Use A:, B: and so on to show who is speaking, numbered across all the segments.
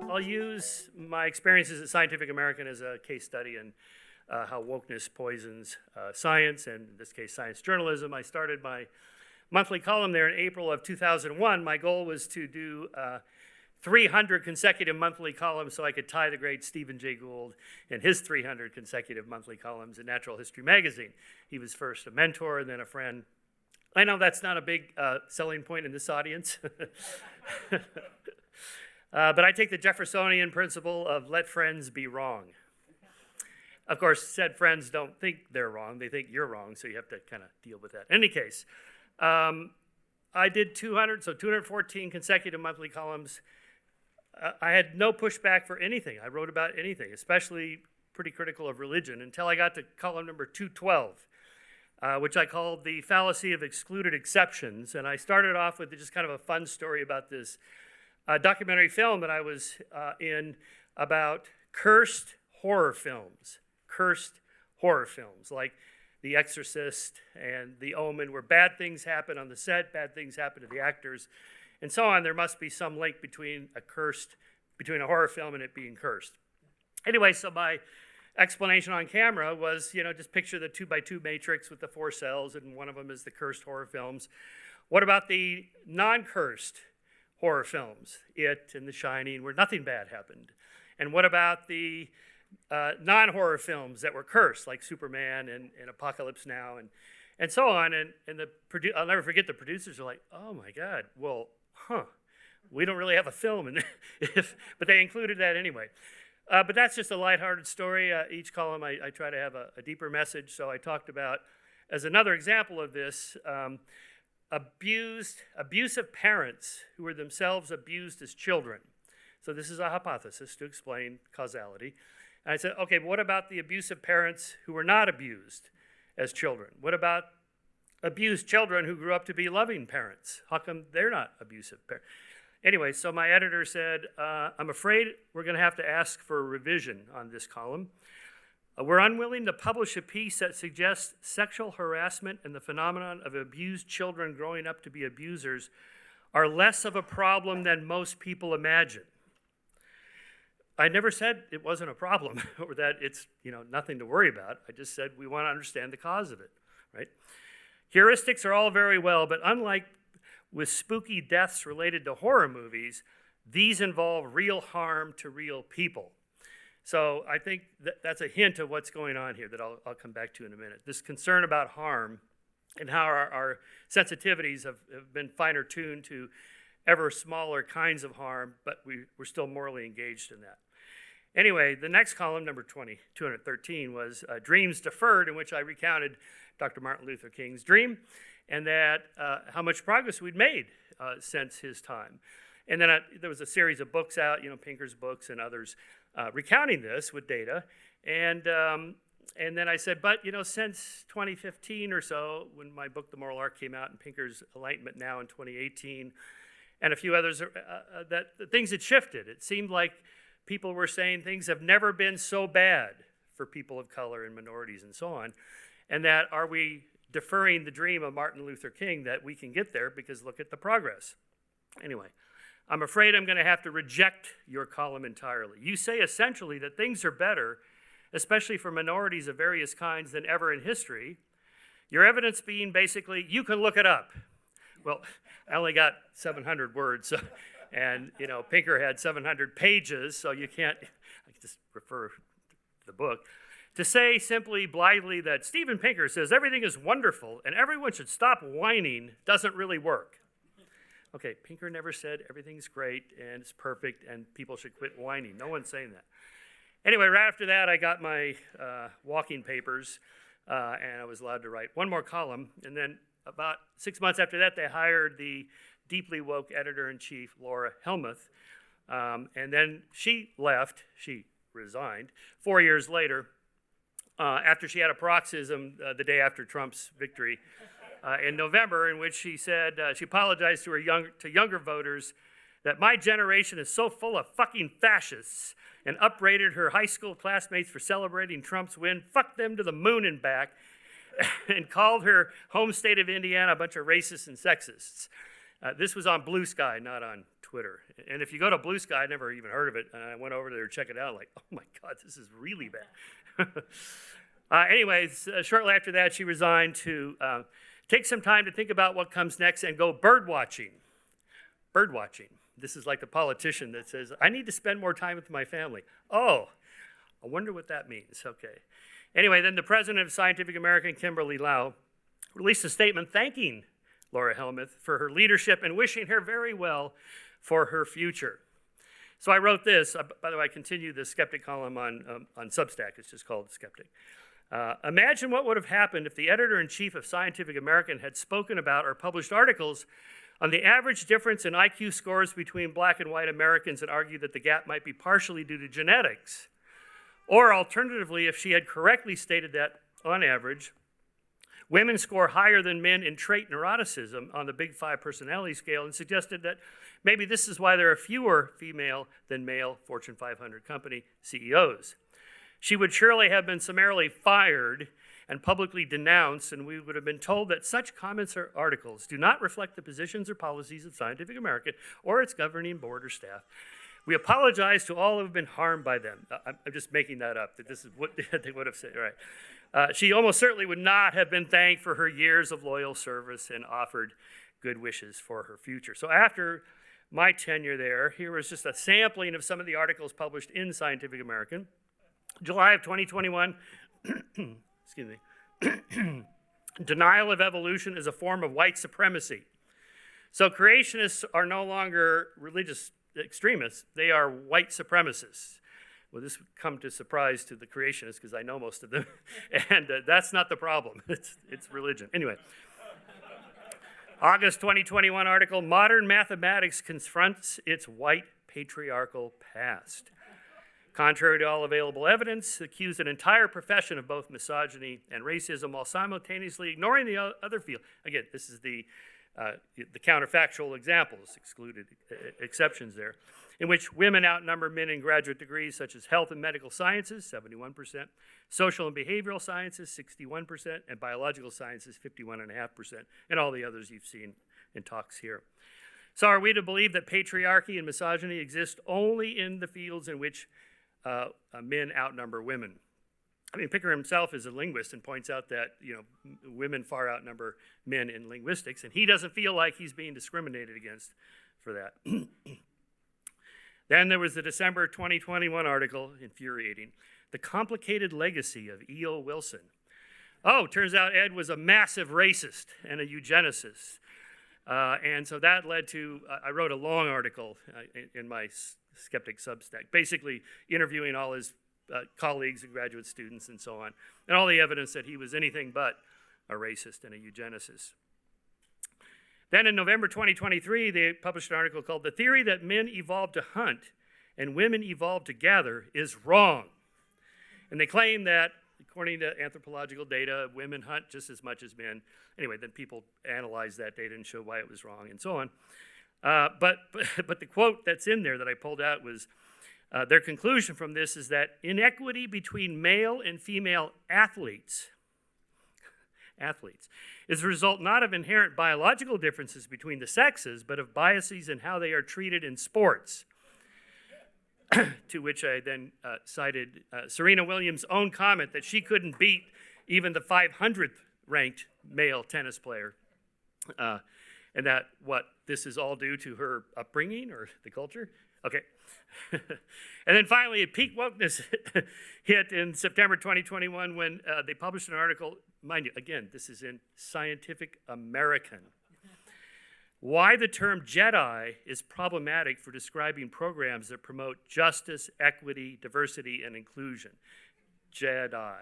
A: I'll use my experiences at Scientific American as a case study in how wokeness poisons science, and in this case, science journalism. I started my monthly column there in April of 2001. My goal was to do 300 consecutive monthly columns so I could tie the great Stephen Jay Gould and his 300 consecutive monthly columns in Natural History magazine. He was first a mentor and then a friend. I know that's not a big selling point in this audience. But I take the Jeffersonian principle of let friends be wrong. Of course, said friends don't think they're wrong. They think you're wrong, so you have to kind of deal with that. In any case, I did 214 consecutive monthly columns. I had no pushback for anything. I wrote about anything, especially pretty critical of religion, until I got to column number 212, which I called the fallacy of excluded exceptions. And I started off with just kind of a fun story about this documentary film that I was in about cursed horror films like The Exorcist and The Omen, where bad things happen on the set, bad things happen to the actors, and so on. There must be some link between a horror film and it being cursed. Anyway, so my explanation on camera was, just picture the 2x2 matrix with the 4 cells, and one of them is the cursed horror films. What about the non-cursed horror films, It and The Shining, where nothing bad happened? And what about the non-horror films that were cursed, like Superman and Apocalypse Now and so on? And I'll never forget, the producers are like, oh my God, well, we don't really have a film, but they included that anyway. But that's just a lighthearted story. Each column I try to have a deeper message. So I talked about, as another example of this, abusive parents who were themselves abused as children. So this is a hypothesis to explain causality. And I said, okay, but what about the abusive parents who were not abused as children? What about abused children who grew up to be loving parents? How come they're not abusive parents? Anyway, so my editor said, I'm afraid we're going to have to ask for a revision on this column. We're unwilling to publish a piece that suggests sexual harassment and the phenomenon of abused children growing up to be abusers are less of a problem than most people imagine. I never said it wasn't a problem or that it's nothing to worry about. I just said we want to understand the cause of it, right? Heuristics are all very well, but unlike with spooky deaths related to horror movies, these involve real harm to real people. So I think that's a hint of what's going on here that I'll come back to in a minute. This concern about harm and how our sensitivities have been finer tuned to ever smaller kinds of harm, but we're still morally engaged in that. Anyway, the next column, number 213, was Dreams Deferred, in which I recounted Dr. Martin Luther King's dream and that how much progress we'd made since his time. And then there was a series of books out, Pinker's books and others, recounting this with data. And then I said, but since 2015 or so, when my book, The Moral Arc, came out, and Pinker's Enlightenment Now in 2018, and a few others, that things had shifted. It seemed like people were saying things have never been so bad for people of color and minorities and so on. And that are we deferring the dream of Martin Luther King that we can get there because look at the progress. Anyway, I'm afraid I'm going to have to reject your column entirely. You say essentially that things are better, especially for minorities of various kinds, than ever in history. Your evidence being basically, you can look it up. Well, I only got 700 words, and Pinker had 700 pages, so you can't, I can just refer to the book. To say simply blithely that Steven Pinker says everything is wonderful and everyone should stop whining doesn't really work. Okay, Pinker never said everything's great and it's perfect and people should quit whining. No one's saying that. Anyway, right after that, I got my walking papers and I was allowed to write one more column. And then about 6 months after that, they hired the deeply woke editor-in-chief, Laura Helmuth. And then she left, she resigned 4 years later after she had a paroxysm the day after Trump's victory in November, in which she said, she apologized to younger voters that my generation is so full of fucking fascists, and upbraided her high school classmates for celebrating Trump's win, fuck them to the moon and back, and called her home state of Indiana a bunch of racists and sexists. This was on Blue Sky, not on Twitter. And if you go to Blue Sky, I never even heard of it, and I went over there to check it out, like, oh my God, this is really bad. Anyways, shortly after that, she resigned to take some time to think about what comes next and go bird watching. Bird watching. This is like the politician that says, I need to spend more time with my family. Oh, I wonder what that means. Okay. Anyway, then the president of Scientific American, Kimberly Lau, released a statement thanking Laura Helmuth for her leadership and wishing her very well for her future. So I wrote this. By the way, I continue the Skeptic column on Substack. It's just called Skeptic. Imagine what would have happened if the editor-in-chief of Scientific American had spoken about or published articles on the average difference in IQ scores between black and white Americans and argued that the gap might be partially due to genetics. Or alternatively, if she had correctly stated that, on average, women score higher than men in trait neuroticism on the Big Five personality scale and suggested that maybe this is why there are fewer female than male Fortune 500 company CEOs. She would surely have been summarily fired and publicly denounced, and we would have been told that such comments or articles do not reflect the positions or policies of Scientific American or its governing board or staff. We apologize to all who have been harmed by them. I'm just making that up, that this is what they would have said, right? She almost certainly would not have been thanked for her years of loyal service and offered good wishes for her future. So after my tenure there, here was just a sampling of some of the articles published in Scientific American. July of 2021, excuse me, denial of evolution is a form of white supremacy. So creationists are no longer religious extremists, they are white supremacists. Well, this would come to surprise to the creationists because I know most of them, and that's not the problem, it's religion. Anyway, August 2021 article, Modern Mathematics Confronts Its White Patriarchal Past. Contrary to all available evidence, accused an entire profession of both misogyny and racism while simultaneously ignoring the other field. Again, this is the counterfactual examples, excluded exceptions there, in which women outnumber men in graduate degrees such as health and medical sciences, 71%, social and behavioral sciences, 61%, and biological sciences, 51.5%, and all the others you've seen in talks here. So are we to believe that patriarchy and misogyny exist only in the fields in which men outnumber women? I mean, Picker himself is a linguist and points out that, women far outnumber men in linguistics, and he doesn't feel like he's being discriminated against for that. Then there was the December 2021 article, infuriating, The Complicated Legacy of E.O. Wilson. Oh, turns out Ed was a massive racist and a eugenicist. And so that led to, I wrote a long article in my Skeptic Substack, basically interviewing all his colleagues and graduate students and so on, and all the evidence that he was anything but a racist and a eugenicist. Then in November 2023, they published an article called The Theory That Men Evolved to Hunt and Women Evolved to Gather is Wrong. And they claim that, according to anthropological data, women hunt just as much as men. Anyway, then people analyzed that data and showed why it was wrong and so on. But the quote that's in there that I pulled out was, their conclusion from this is that inequity between male and female athletes is a result not of inherent biological differences between the sexes, but of biases in how they are treated in sports. To which I then cited Serena Williams' own comment that she couldn't beat even the 500th ranked male tennis player. And that, this is all due to her upbringing or the culture? Okay. And then finally, a peak wokeness hit in September 2021 when they published an article, mind you, again, this is in Scientific American, why the term Jedi is problematic for describing programs that promote justice, equity, diversity, and inclusion. Jedi.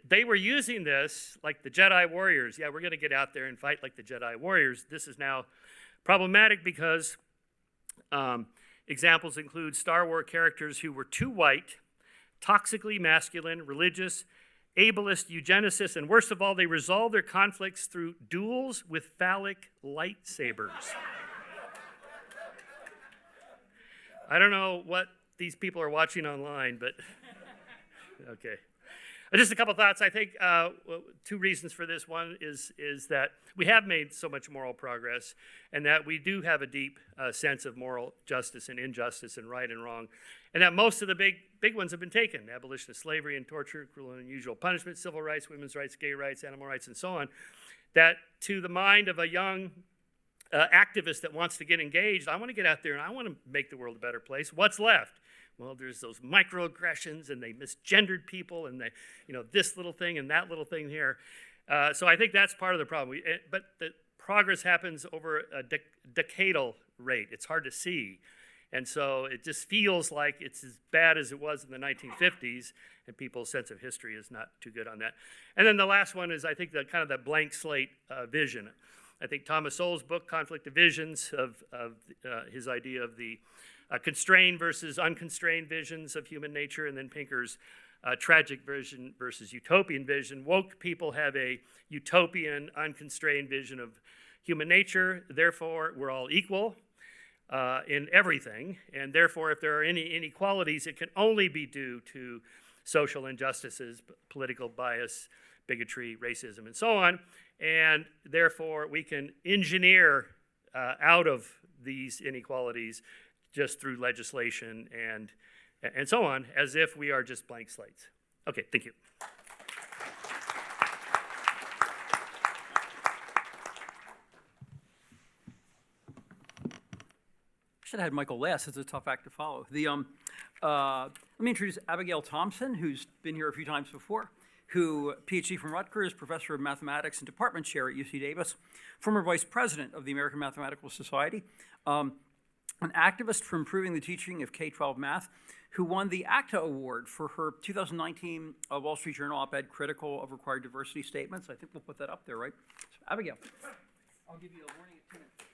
A: They were using this like the Jedi warriors. Yeah, we're going to get out there and fight like the Jedi warriors. This is now problematic because examples include Star Wars characters who were too white, toxically masculine, religious, ableist, eugenicists, and worst of all, they resolve their conflicts through duels with phallic lightsabers. I don't know what these people are watching online, but okay. Just a couple thoughts. I think two reasons for this. One is that we have made so much moral progress, and that we do have a deep sense of moral justice and injustice and right and wrong, and that most of the big ones have been taken: abolition of slavery and torture, cruel and unusual punishment, civil rights, women's rights, gay rights, animal rights, and so on. That to the mind of a young activist that wants to get engaged, I want to get out there and I want to make the world a better place. What's left? Well, there's those microaggressions, and they misgendered people, and they, this little thing and that little thing here. So I think that's part of the problem. But the progress happens over a decadal rate. It's hard to see. And so it just feels like it's as bad as it was in the 1950s, and people's sense of history is not too good on that. And then the last one is, I think, the blank slate vision. I think Thomas Sowell's book, Conflict of Visions, of his idea of the constrained versus unconstrained visions of human nature, and then Pinker's tragic vision versus utopian vision. Woke people have a utopian, unconstrained vision of human nature. Therefore, we're all equal in everything, and therefore, if there are any inequalities, it can only be due to social injustices, political bias, bigotry, racism, and so on. And therefore, we can engineer out of these inequalities just through legislation and so on, as if we are just blank slates. Okay, thank you.
B: Should have had Michael last. It's a tough act to follow. Let me introduce Abigail Thompson, who's been here a few times before, who PhD from Rutgers, professor of mathematics and department chair at UC Davis, former vice president of the American Mathematical Society, an activist for improving the teaching of K-12 math, who won the ACTA Award for her 2019 Wall Street Journal op-ed critical of required diversity statements. I think we'll put that up there, right? So, Abigail, I'll give you a warning at 2 minutes.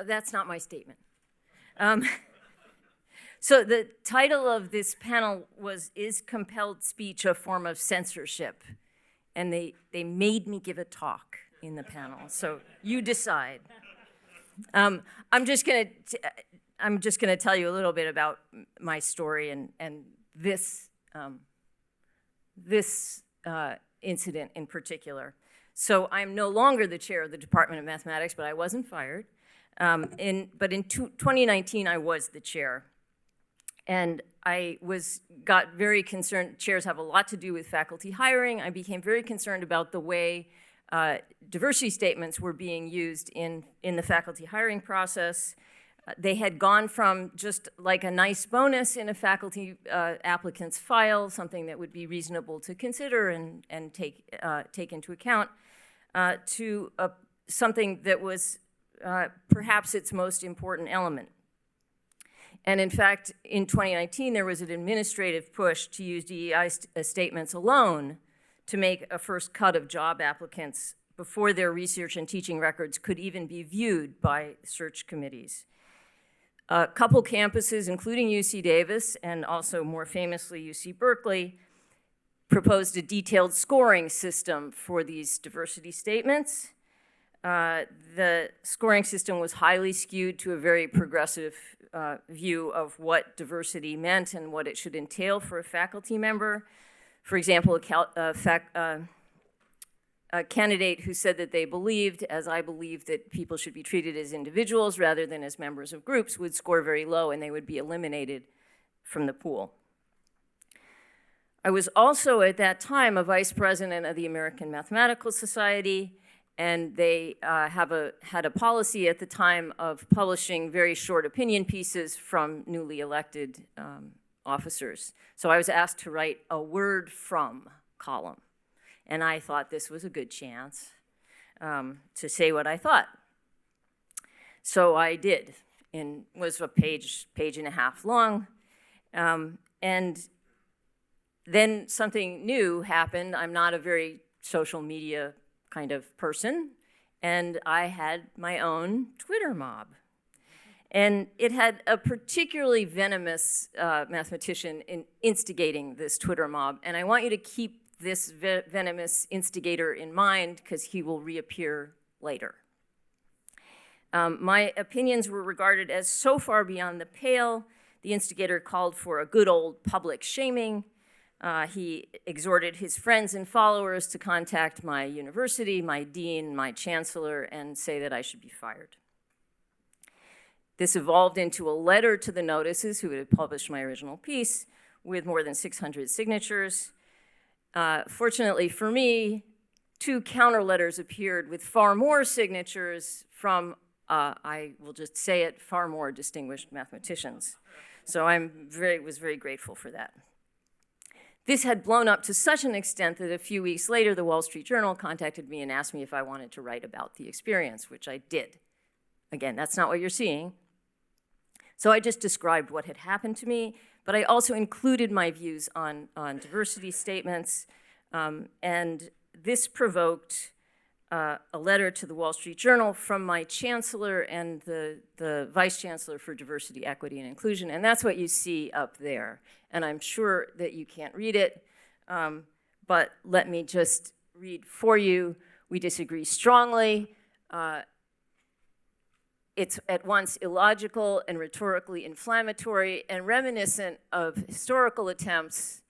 C: That's not my statement. So the title of this panel was, "Is Compelled Speech a Form of Censorship?" And they made me give a talk in the panel, so you decide. I'm just gonna tell you a little bit about my story and this incident in particular. So I'm no longer the chair of the Department of Mathematics, but I wasn't fired. But in 2019, I was the chair. And I got very concerned. Chairs have a lot to do with faculty hiring. I became very concerned about the way diversity statements were being used in the faculty hiring process. They had gone from just like a nice bonus in a faculty applicant's file, something that would be reasonable to consider and take into account, to something that was perhaps its most important element. And in fact, in 2019, there was an administrative push to use DEI statements alone to make a first cut of job applicants before their research and teaching records could even be viewed by search committees. A couple campuses, including UC Davis and also more famously UC Berkeley, proposed a detailed scoring system for these diversity statements. The scoring system was highly skewed to a very progressive view of what diversity meant and what it should entail for a faculty member. For example, a candidate who said that they believed, as I believe, that people should be treated as individuals rather than as members of groups would score very low and they would be eliminated from the pool. I was also at that time a vice president of the American Mathematical Society, and they had a policy at the time of publishing very short opinion pieces from newly elected officers. So I was asked to write a word from column, and I thought this was a good chance to say what I thought. So I did, and was a page and a half long, and then something new happened. I'm not a very social media kind of person, and I had my own Twitter mob. And it had a particularly venomous mathematician instigating this Twitter mob, and I want you to keep this venomous instigator in mind because he will reappear later. My opinions were regarded as so far beyond the pale. The instigator called for a good old public shaming. He exhorted his friends and followers to contact my university, my dean, my chancellor, and say that I should be fired. This evolved into a letter to the notices who had published my original piece with more than 600 signatures. Fortunately for me, 2 counter letters appeared with far more signatures from, I will just say it, far more distinguished mathematicians. So I was very grateful for that. This had blown up to such an extent that a few weeks later, the Wall Street Journal contacted me and asked me if I wanted to write about the experience, which I did. Again, that's not what you're seeing. So I just described what had happened to me, but I also included my views on diversity statements, and this provoked a letter to the Wall Street Journal from my chancellor and the vice chancellor for diversity, equity, and inclusion, and that's what you see up there. And I'm sure that you can't read it, but let me just read for you. We disagree strongly. It's at once illogical and rhetorically inflammatory and reminiscent of historical attempts.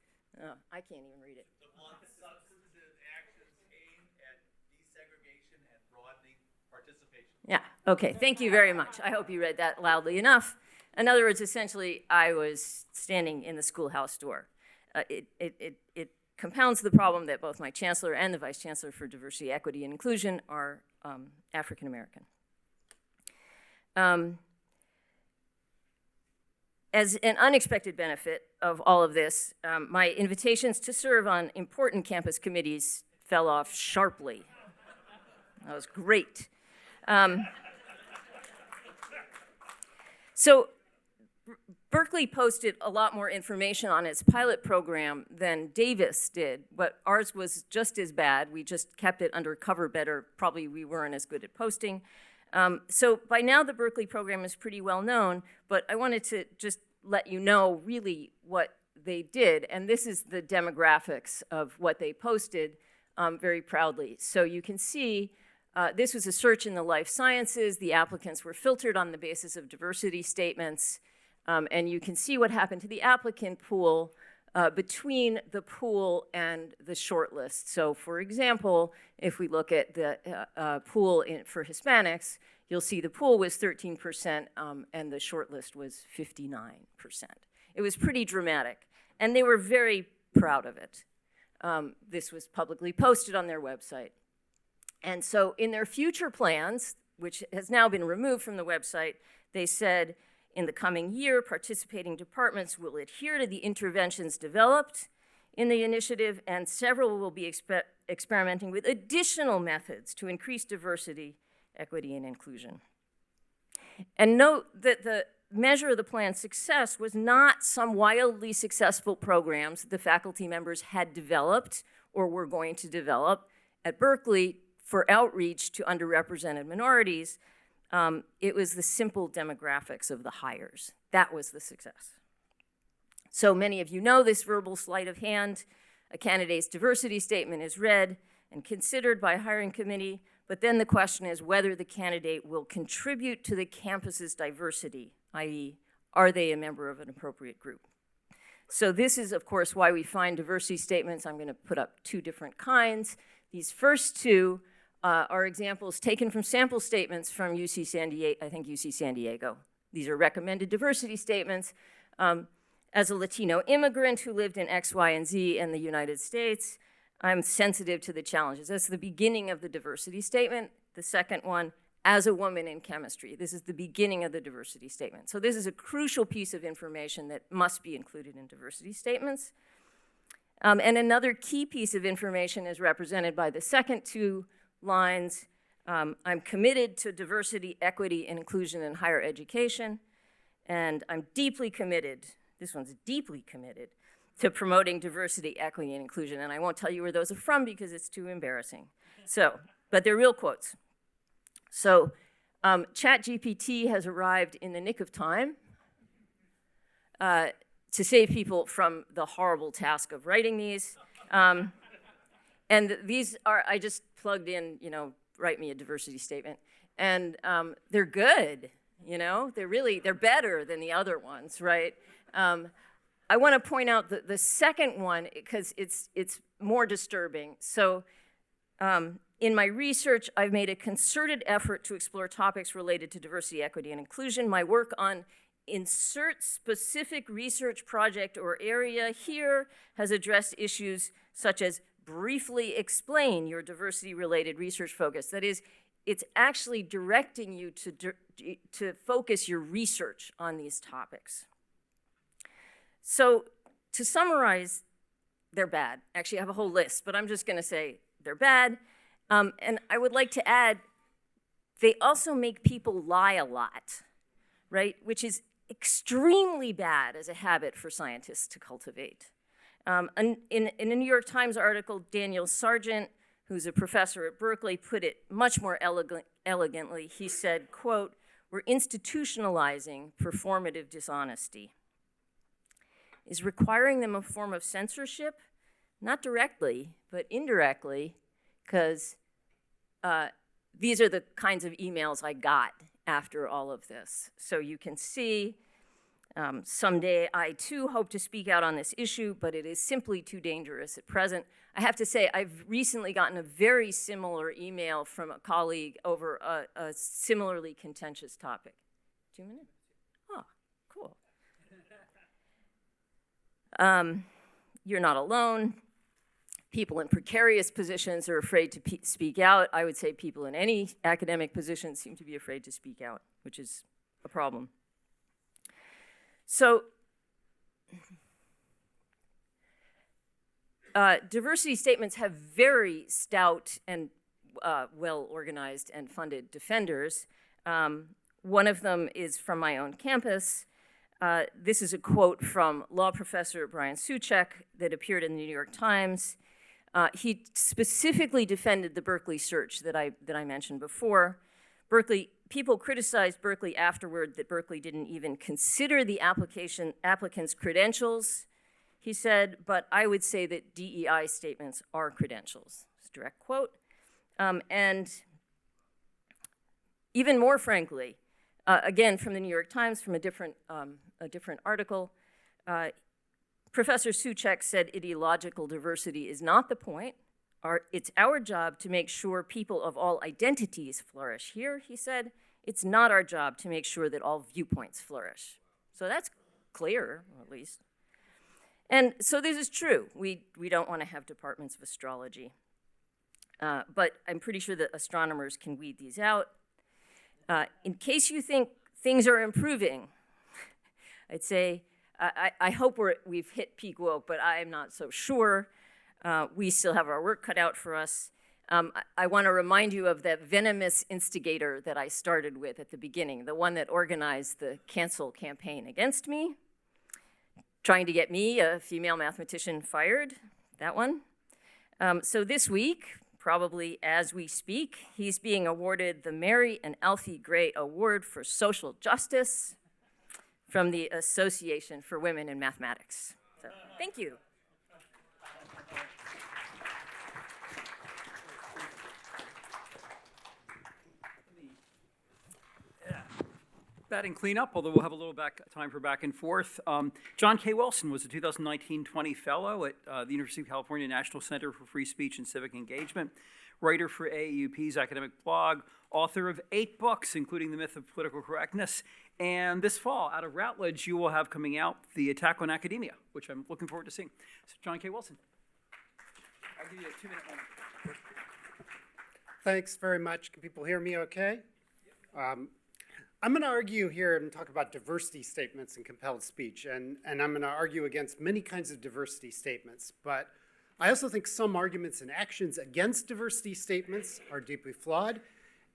C: I can't even read it.
D: On substantive actions aimed at desegregation and broadening participation.
C: Yeah, okay, thank you very much. I hope you read that loudly enough. In other words, essentially, I was standing in the schoolhouse door. It compounds the problem that both my chancellor and the vice chancellor for diversity, equity, and inclusion are African American. As an unexpected benefit of all of this, my invitations to serve on important campus committees fell off sharply. That was great. So Berkeley posted a lot more information on its pilot program than Davis did, but ours was just as bad. We just kept it undercover better. Probably we weren't as good at posting. So by now the Berkeley program is pretty well known, but I wanted to just let you know really what they did, and this is the demographics of what they posted very proudly. So you can see this was a search in the life sciences. The applicants were filtered on the basis of diversity statements, and you can see what happened to the applicant pool between the pool and the shortlist. So for example, if we look at the pool for Hispanics, you'll see the pool was 13% and the shortlist was 59%. It was pretty dramatic, and they were very proud of it. This was publicly posted on their website. And so in their future plans, which has now been removed from the website, they said, in the coming year, participating departments will adhere to the interventions developed in the initiative, and several will be experimenting with additional methods to increase diversity, equity, and inclusion. And note that the measure of the plan's success was not some wildly successful programs that the faculty members had developed or were going to develop at Berkeley for outreach to underrepresented minorities. It was the simple demographics of the hires. That was the success. So many of you know this verbal sleight of hand. A candidate's diversity statement is read and considered by a hiring committee, but then the question is whether the candidate will contribute to the campus's diversity, i.e., are they a member of an appropriate group? So this is, of course, why we find diversity statements. I'm going to put up 2 different kinds. These first 2 are examples taken from sample statements from UC San Diego. These are recommended diversity statements. As a Latino immigrant who lived in X, Y, and Z in the United States, I'm sensitive to the challenges. That's the beginning of the diversity statement. The second one, as a woman in chemistry. This is the beginning of the diversity statement. So this is a crucial piece of information that must be included in diversity statements. And another key piece of information is represented by the second 2 lines. I'm committed to diversity, equity, and inclusion in higher education, and I'm deeply committed, this one's deeply committed, to promoting diversity, equity, and inclusion, and I won't tell you where those are from because it's too embarrassing. So, but they're real quotes. So, ChatGPT has arrived in the nick of time to save people from the horrible task of writing these. And these are, I just plugged in, write me a diversity statement. And they're good, you know? They're better than the other ones, right? I want to point out the second one because it's more disturbing. So in my research, I've made a concerted effort to explore topics related to diversity, equity, and inclusion. My work on insert specific research project or area here has addressed issues such as briefly explain your diversity-related research focus. That is, it's actually directing you to focus your research on these topics. So to summarize, they're bad. Actually, I have a whole list, but I'm just going to say they're bad. And I would like to add, they also make people lie a lot, right? Which is extremely bad as a habit for scientists to cultivate. In a New York Times article, Daniel Sargent, who's a professor at Berkeley, put it much more elegantly. He said, quote, "We're institutionalizing performative dishonesty." Is requiring them a form of censorship? Not directly, but indirectly, because these are the kinds of emails I got after all of this. So you can see, someday I too hope to speak out on this issue, but it is simply too dangerous at present. I have to say, I've recently gotten a very similar email from a colleague over a similarly contentious topic. 2 minutes? Oh, cool. You're not alone. People in precarious positions are afraid to speak out. I would say people in any academic position seem to be afraid to speak out, which is a problem. So, diversity statements have very stout and well-organized and funded defenders. One of them is from my own campus. This is a quote from law professor Brian Suchek that appeared in the New York Times. He specifically defended the Berkeley search that I mentioned before. People criticized Berkeley afterward that Berkeley didn't even consider the applicant's credentials, he said, but I would say that DEI statements are credentials. It's a direct quote. And even more frankly, again, from the New York Times, from a different article, Professor Suchek said ideological diversity is not the point. It's our job to make sure people of all identities flourish. Here, he said, it's not our job to make sure that all viewpoints flourish. So that's clear, at least. And so this is true. We don't want to have departments of astrology. But I'm pretty sure that astronomers can weed these out. In case you think things are improving, I'd say, I hope we've hit peak woke, but I'm not so sure. We still have our work cut out for us. I want to remind you of that venomous instigator that I started with at the beginning, the one that organized the cancel campaign against me, trying to get me, a female mathematician, fired, that one. So this week, probably as we speak, he's being awarded the Mary and Alfie Gray Award for Social Justice from the Association for Women in Mathematics. So, thank you.
B: Batting cleanup, although we'll have a little time for back and forth. John K. Wilson was a 2019-20 fellow at the University of California National Center for Free Speech and Civic Engagement, writer for AAUP's academic blog, author of 8 books, including The Myth of Political Correctness. And this fall, out of Routledge, you will have coming out The Attack on Academia, which I'm looking forward to seeing. So John K. Wilson. I'll give you a 2-minute moment.
E: Thanks very much. Can people hear me okay? I'm going to argue here and talk about diversity statements and compelled speech, and I'm going to argue against many kinds of diversity statements, but I also think some arguments and actions against diversity statements are deeply flawed,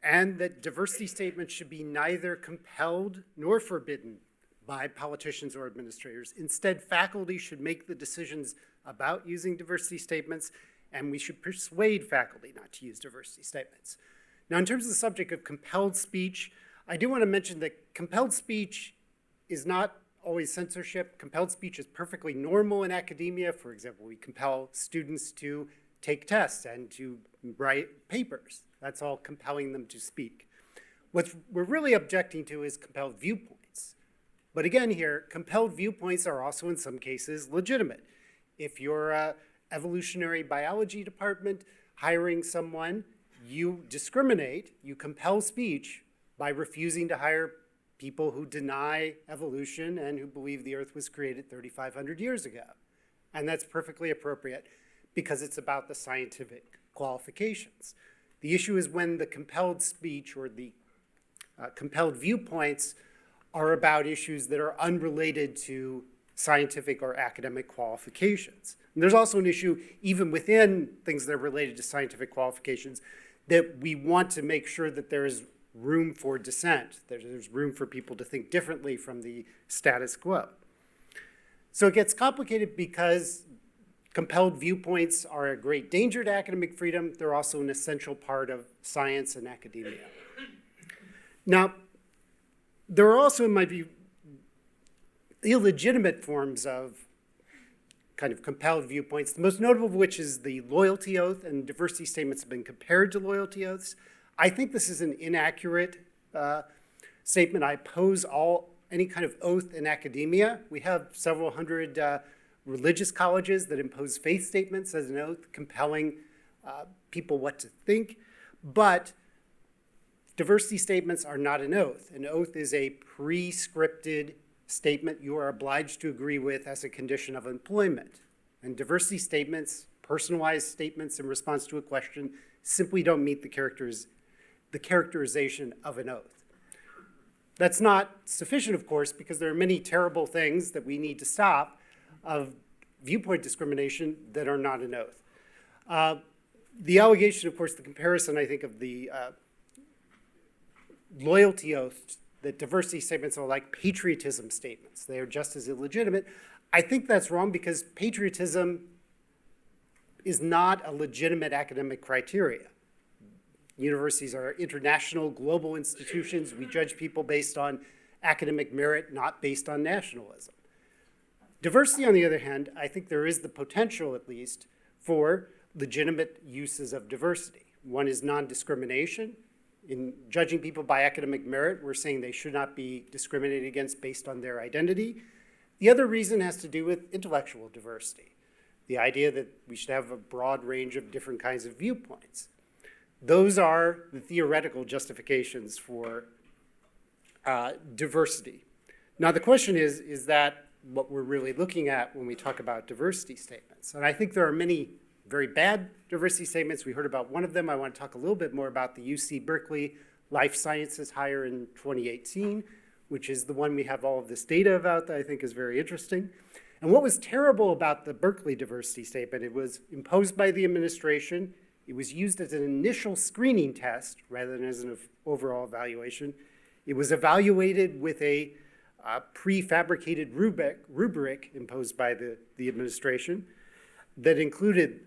E: and that diversity statements should be neither compelled nor forbidden by politicians or administrators. Instead, faculty should make the decisions about using diversity statements, and we should persuade faculty not to use diversity statements. Now, in terms of the subject of compelled speech, I do want to mention that compelled speech is not always censorship. Compelled speech is perfectly normal in academia. For example, we compel students to take tests and to write papers. That's all compelling them to speak. What we're really objecting to is compelled viewpoints. But again here, compelled viewpoints are also in some cases legitimate. If you're an evolutionary biology department hiring someone, you discriminate, you compel speech by refusing to hire people who deny evolution and who believe the earth was created 3,500 years ago. And that's perfectly appropriate because it's about the scientific qualifications. The issue is when the compelled speech or the compelled viewpoints are about issues that are unrelated to scientific or academic qualifications. And there's also an issue, even within things that are related to scientific qualifications, that we want to make sure that there is room for dissent, there's room for people to think differently from the status quo. So it gets complicated because compelled viewpoints are a great danger to academic freedom. They're also an essential part of science and academia. Now, there are also, in my view, illegitimate forms of kind of compelled viewpoints, the most notable of which is the loyalty oath, and diversity statements have been compared to loyalty oaths. I think this is an inaccurate statement. I oppose any kind of oath in academia. We have several hundred religious colleges that impose faith statements as an oath, compelling people what to think. But diversity statements are not an oath. An oath is a pre-scripted statement you are obliged to agree with as a condition of employment. And diversity statements, personalized statements in response to a question, simply don't meet the characterization of an oath. That's not sufficient, of course, because there are many terrible things that we need to stop of viewpoint discrimination that are not an oath. The allegation, of course, the comparison, I think, of the loyalty oath, that diversity statements are like patriotism statements. They are just as illegitimate. I think that's wrong because patriotism is not a legitimate academic criteria. Universities are international, global institutions. We judge people based on academic merit, not based on nationalism. Diversity, on the other hand, I think there is the potential, at least, for legitimate uses of diversity. One is non-discrimination. In judging people by academic merit, we're saying they should not be discriminated against based on their identity. The other reason has to do with intellectual diversity, the idea that we should have a broad range of different kinds of viewpoints. Those are the theoretical justifications for diversity. Now, the question is that what we're really looking at when we talk about diversity statements? And I think there are many very bad diversity statements. We heard about one of them. I want to talk a little bit more about the UC Berkeley Life Sciences hire in 2018, which is the one we have all of this data about that I think is very interesting. And what was terrible about the Berkeley diversity statement, it was imposed by the administration. It was used as an initial screening test rather than as an overall evaluation. It was evaluated with a prefabricated rubric imposed by the administration that included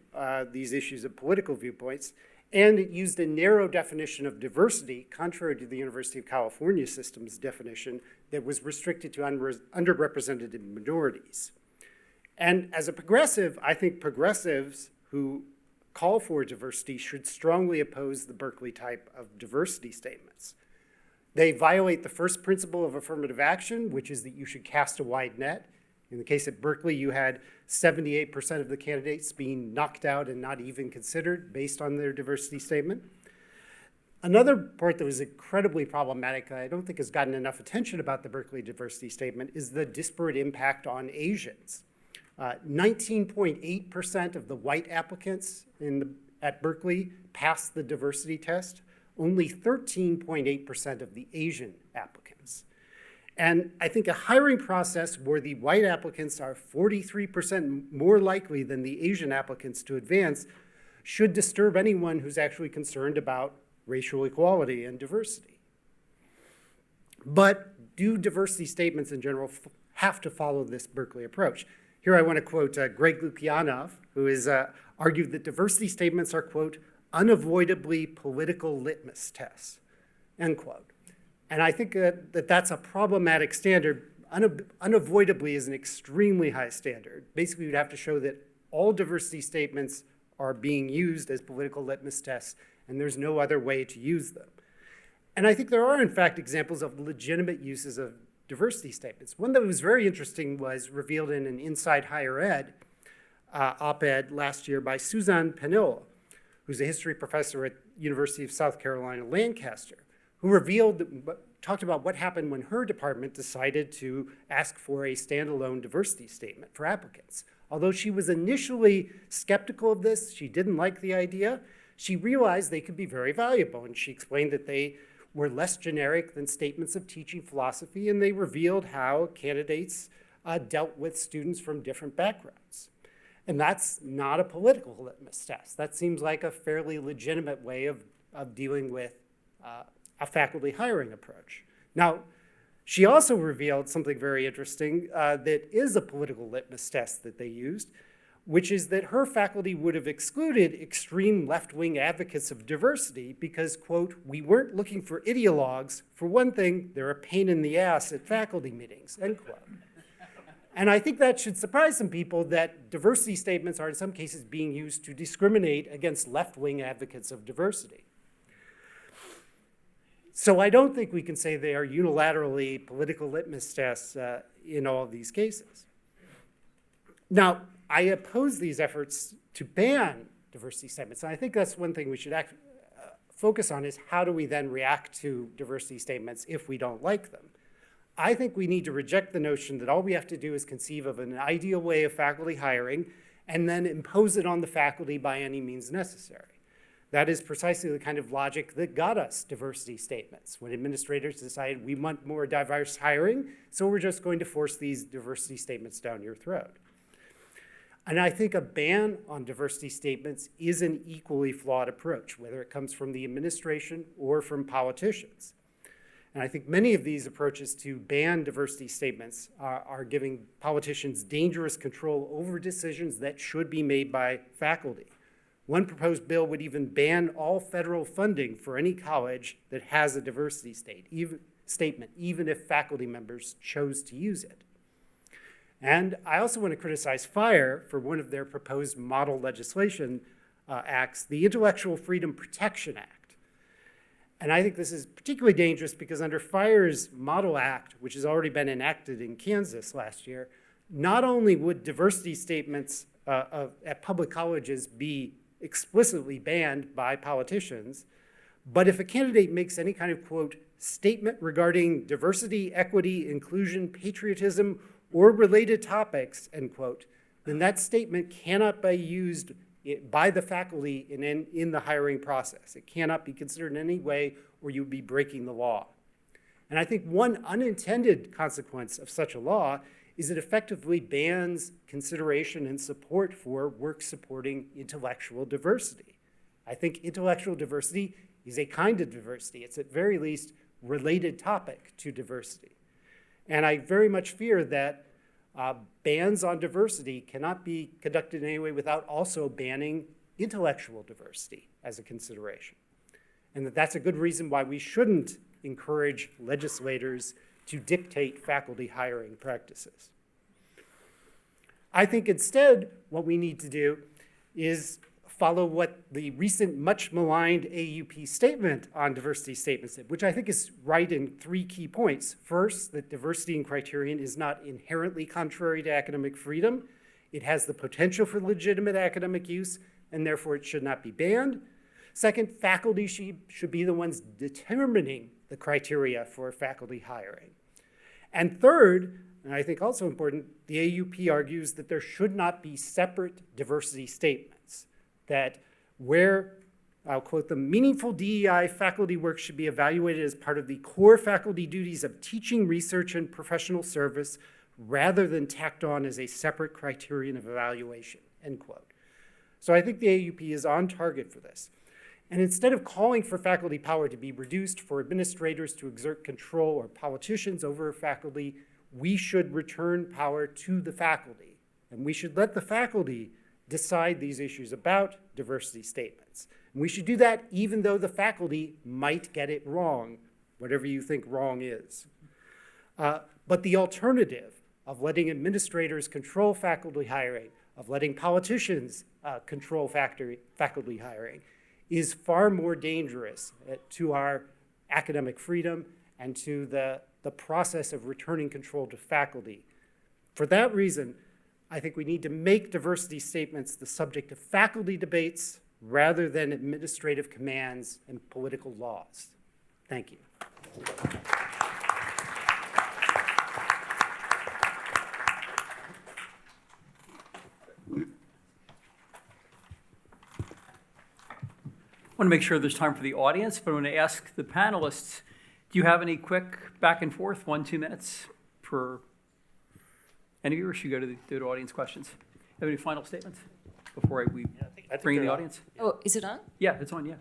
E: these issues of political viewpoints, and it used a narrow definition of diversity, contrary to the University of California system's definition that was restricted to underrepresented minorities. And as a progressive, I think progressives who call for diversity should strongly oppose the Berkeley type of diversity statements. They violate the first principle of affirmative action, which is that you should cast a wide net. In the case at Berkeley, you had 78% of the candidates being knocked out and not even considered based on their diversity statement. Another part that was incredibly problematic, I don't think has gotten enough attention about the Berkeley diversity statement, is the disparate impact on Asians. 19.8% of the white applicants at Berkeley passed the diversity test, only 13.8% of the Asian applicants. And I think a hiring process where the white applicants are 43% more likely than the Asian applicants to advance should disturb anyone who's actually concerned about racial equality and diversity. But do diversity statements in general have to follow this Berkeley approach? Here I want to quote Greg Lukianoff, who has argued that diversity statements are, quote, unavoidably political litmus tests, end quote. And I think that that's a problematic standard. Unavoidably is an extremely high standard. Basically, you'd have to show that all diversity statements are being used as political litmus tests, and there's no other way to use them. And I think there are, in fact, examples of legitimate uses of diversity statements. One that was very interesting was revealed in an Inside Higher Ed op-ed last year by Suzanne Penot, who's a history professor at University of South Carolina, Lancaster, who talked about what happened when her department decided to ask for a standalone diversity statement for applicants. Although she was initially skeptical of this, she didn't like the idea, she realized they could be very valuable, and she explained that they were less generic than statements of teaching philosophy, and they revealed how candidates dealt with students from different backgrounds. And that's not a political litmus test. That seems like a fairly legitimate way of dealing with a faculty hiring approach. Now, she also revealed something very interesting that is a political litmus test that they used, which is that her faculty would have excluded extreme left-wing advocates of diversity because, quote, we weren't looking for ideologues. For one thing, they're a pain in the ass at faculty meetings, end quote. And I think that should surprise some people that diversity statements are in some cases being used to discriminate against left-wing advocates of diversity. So I don't think we can say they are unilaterally political litmus tests in all of these cases. Now, I oppose these efforts to ban diversity statements. And I think that's one thing we should focus on is how do we then react to diversity statements if we don't like them? I think we need to reject the notion that all we have to do is conceive of an ideal way of faculty hiring and then impose it on the faculty by any means necessary. That is precisely the kind of logic that got us diversity statements when administrators decided we want more diverse hiring, so we're just going to force these diversity statements down your throat. And I think a ban on diversity statements is an equally flawed approach, whether it comes from the administration or from politicians. And I think many of these approaches to ban diversity statements are giving politicians dangerous control over decisions that should be made by faculty. One proposed bill would even ban all federal funding for any college that has a diversity statement, even if faculty members chose to use it. And I also want to criticize FIRE for one of their proposed model legislation acts, the Intellectual Freedom Protection Act. And I think this is particularly dangerous because under FIRE's model act, which has already been enacted in Kansas last year, not only would diversity statements at public colleges be explicitly banned by politicians, but if a candidate makes any kind of, quote, statement regarding diversity, equity, inclusion, patriotism, or related topics, end quote, then that statement cannot be used by the faculty in the hiring process. It cannot be considered in any way where you would be breaking the law. And I think one unintended consequence of such a law is it effectively bans consideration and support for work supporting intellectual diversity. I think intellectual diversity is a kind of diversity. It's at very least related topic to diversity. And I very much fear that bans on diversity cannot be conducted in any way without also banning intellectual diversity as a consideration. And that's a good reason why we shouldn't encourage legislators to dictate faculty hiring practices. I think instead what we need to do is follow what the recent much maligned AUP statement on diversity statements did, which I think is right in 3 key points. First, that diversity and criterion is not inherently contrary to academic freedom. It has the potential for legitimate academic use, and therefore it should not be banned. Second, faculty should be the ones determining the criteria for faculty hiring. And third, and I think also important, the AUP argues that there should not be separate diversity statements, that where, I'll quote them, meaningful DEI faculty work should be evaluated as part of the core faculty duties of teaching, research, and professional service, rather than tacked on as a separate criterion of evaluation, end quote. So I think the AUP is on target for this. And instead of calling for faculty power to be reduced, for administrators to exert control or politicians over faculty, we should return power to the faculty. And we should let the faculty decide these issues about diversity statements. And we should do that even though the faculty might get it wrong, whatever you think wrong is. But the alternative of letting administrators control faculty hiring, of letting politicians control faculty hiring, is far more dangerous to our academic freedom and to the process of returning control to faculty. For that reason, I think we need to make diversity statements the subject of faculty debates rather than administrative commands and political laws. Thank you.
B: I want to make sure there's time for the audience, but I want to ask the panelists, do you have any quick back and forth, 1-2 minutes for any of you, or should we go to the audience questions? Have any final statements before we bring in the audience?
C: Oh, is it on?
B: Yeah, it's on, yeah.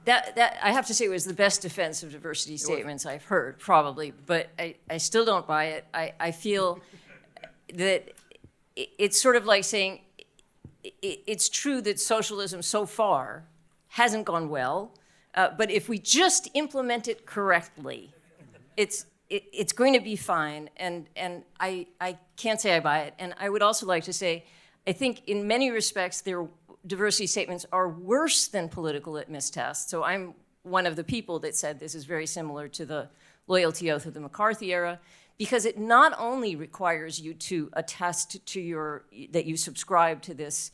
C: That I have to say was the best defense of diversity statements I've heard, probably, but I still don't buy it. I feel that it's sort of like saying it's true that socialism so far hasn't gone well, but if we just implement it correctly, it's going to be fine, and I can't say I buy it. And I would also like to say, I think in many respects, their diversity statements are worse than political litmus tests. So I'm one of the people that said this is very similar to the loyalty oath of the McCarthy era, because it not only requires you to attest to that you subscribe to this,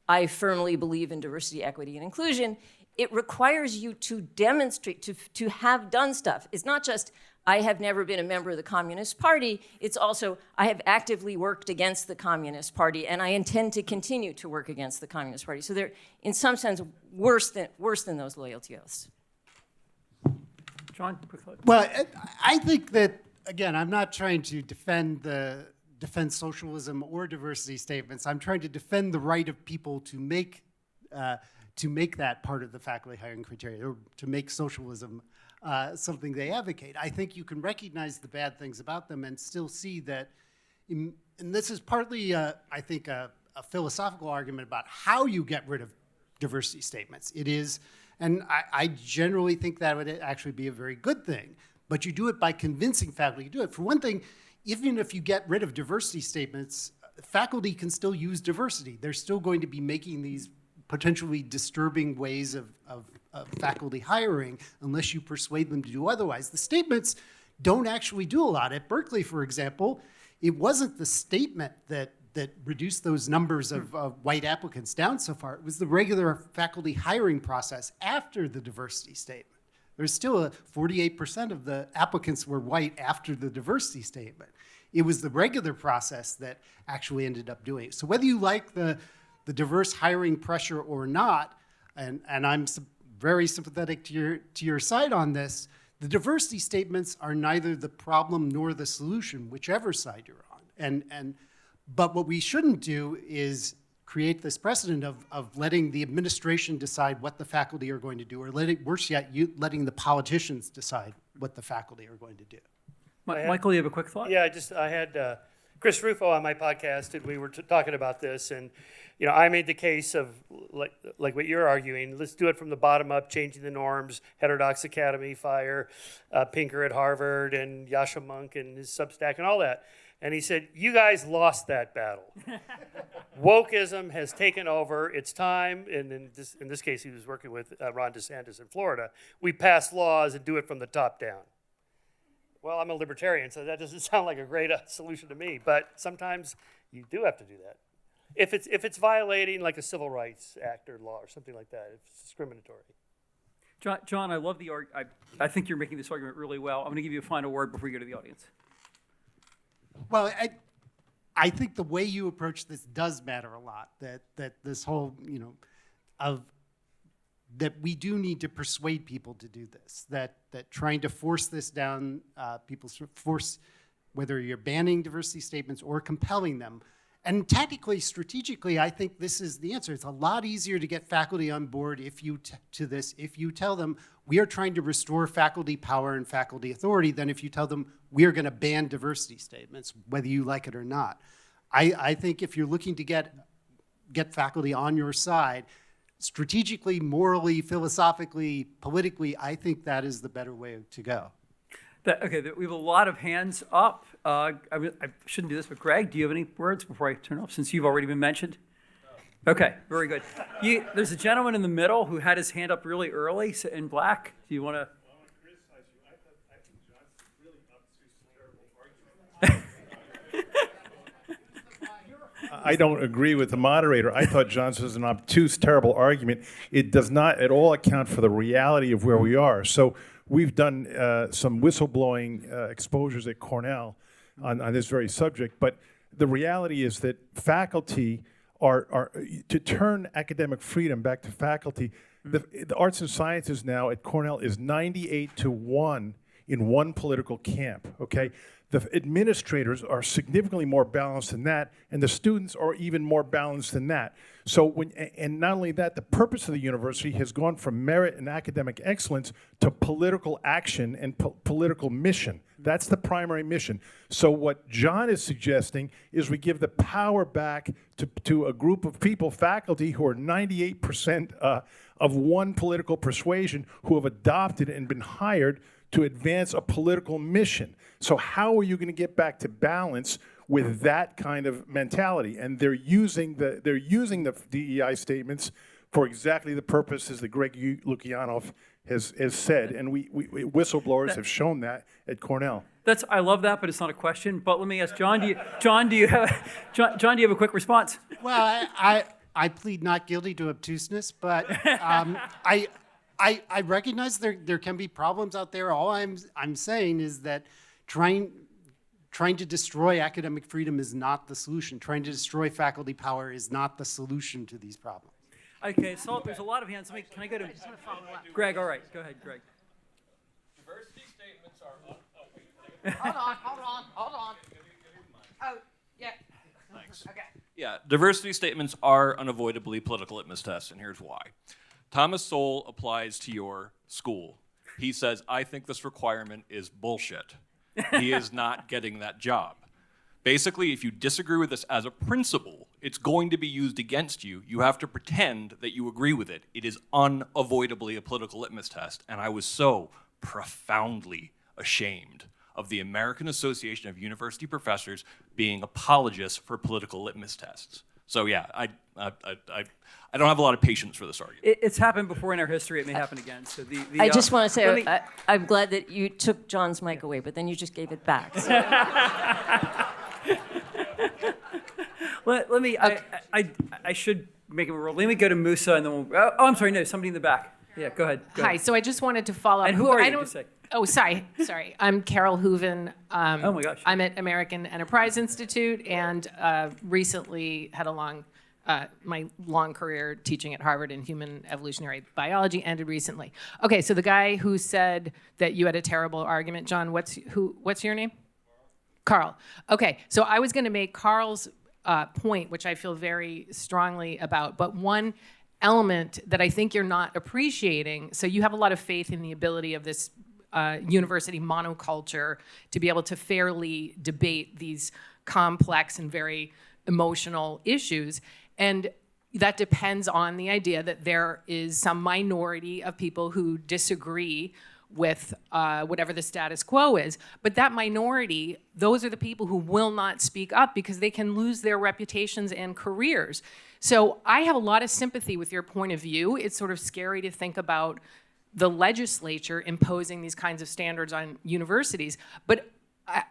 C: I firmly believe in diversity, equity, and inclusion, it requires you to demonstrate, to have done stuff. It's not just, I have never been a member of the Communist Party. It's also, I have actively worked against the Communist Party, and I intend to continue to work against the Communist Party. So they're, in some sense, worse than those loyalty oaths.
B: John, quick thought.
E: Well, I think that, again, I'm not trying to defend socialism or diversity statements. I'm trying to defend the right of people to make that part of the faculty hiring criteria, or to make socialism something they advocate. I think you can recognize the bad things about them and still see that, and this is partly, I think, a philosophical argument about how you get rid of diversity statements. It is, and I generally think that would actually be a very good thing, but you do it by convincing faculty to do it. For one thing, even if you get rid of diversity statements, faculty can still use diversity. They're still going to be making these potentially disturbing ways of faculty hiring unless you persuade them to do otherwise. The statements don't actually do a lot. At Berkeley, for example, it wasn't the statement that reduced those numbers of white applicants down so far. It was the regular faculty hiring process after the diversity statement. There's still 48% of the applicants were white after the diversity statement. It was the regular process that actually ended up doing it. So whether you like the diverse hiring pressure or not, and I'm very sympathetic to your side on this, the diversity statements are neither the problem nor the solution, whichever side you're on. But what we shouldn't do is create this precedent of letting the administration decide what the faculty are going to do, or worse yet, letting the politicians decide what the faculty are going to do.
B: Michael, you have a quick thought?
A: Yeah, I had Chris Rufo on my podcast, and we were talking about this, and I made the case of like what you're arguing. Let's do it from the bottom up, changing the norms. Heterodox Academy, fire Pinker at Harvard, and Yasha Monk and his Substack, and all that. And he said, "You guys lost that battle. Wokeism has taken over. It's time." And in this case, he was working with Ron DeSantis in Florida. We pass laws and do it from the top down. Well, I'm a libertarian, so that doesn't sound like a great solution to me. But sometimes you do have to do that. If it's violating like a civil rights act or law or something like that, if it's discriminatory.
B: John, I love the argument. I think you're making this argument really well. I'm going to give you a final word before you go to the audience.
E: Well, I think the way you approach this does matter a lot. That this whole, that we do need to persuade people to do this. That trying to force this down force, whether you're banning diversity statements or compelling them. And tactically, strategically, I think this is the answer. It's a lot easier to get faculty on board if you tell them we are trying to restore faculty power and faculty authority than if you tell them we are going to ban diversity statements, whether you like it or not. I think if you're looking to get faculty on your side, strategically, morally, philosophically, politically, I think that is the better way to go.
B: We have a lot of hands up. I shouldn't do this, but Greg, do you have any words before I turn off, since you've already been mentioned? Okay, very good. There's a gentleman in the middle who had his hand up really early in black. Do you want to?
F: I don't agree with the moderator. I thought John's was an obtuse, terrible argument. It does not at all account for the reality of where we are. So we've done some whistleblowing exposures at Cornell on this very subject, but the reality is that faculty are to turn academic freedom back to faculty. The arts and sciences now at Cornell is 98-1 in one political camp, okay? The administrators are significantly more balanced than that, and the students are even more balanced than that. So and not only that, the purpose of the university has gone from merit and academic excellence to political action and political mission. That's the mission. So what John is suggesting is we give the power back to a group of people, faculty, who are 98% of one political persuasion, who have adopted and been hired to advance a political mission. So how are you going to get back to balance with that kind of mentality? And they're using the DEI statements for exactly the purposes that Greg Lukianoff has said, and we whistleblowers have shown that at Cornell.
B: I love that, but it's not a question. But let me ask John. Do you have a quick response?
E: Well, I plead not guilty to obtuseness, but I recognize there can be problems out there. All I'm saying is that trying to destroy academic freedom is not the solution. Trying to destroy faculty power is not the solution to these problems.
B: Okay, so there's a lot of hands. Can I go to Greg? All right, go ahead, Greg.
D: Diversity statements are.
G: Hold on. Oh, yeah.
D: Thanks.
G: Okay.
D: Yeah, diversity statements are unavoidably political litmus tests, and here's why. Thomas Sowell applies to your school. He says, I think this requirement is bullshit. He is not getting that job. Basically, if you disagree with this as a principle, it's going to be used against you. You have to pretend that you agree with it. It is unavoidably a political litmus test, and I was so profoundly ashamed of the American Association of University Professors being apologists for political litmus tests. So yeah, I don't have a lot of patience for this argument.
B: It's happened before in our history. It may happen again. So
C: I just want to say, I'm glad that you took John's mic away, but then you just gave it back. So.
B: let me. Okay. I should make a rule. Let me go to Musa, and then we'll. Oh, I'm sorry. No, somebody in the back. Yeah, go ahead.
G: Hi. So I just wanted to follow up.
B: And who are you? Just say.
G: Oh, sorry. I'm Carol Hooven.
B: Oh my gosh.
G: I'm at American Enterprise Institute, and recently had my long career teaching at Harvard in human evolutionary biology ended recently. Okay, so the guy who said that you had a terrible argument, John, what's your name? Carl. Okay, so I was going to make Carl's point, which I feel very strongly about, but one element that I think you're not appreciating, so you have a lot of faith in the ability of this university monoculture to be able to fairly debate these complex and very emotional issues. And that depends on the idea that there is some minority of people who disagree with whatever the status quo is. But that minority, those are the people who will not speak up because they can lose their reputations and careers. So I have a lot of sympathy with your point of view. It's sort of scary to think about the legislature imposing these kinds of standards on universities. But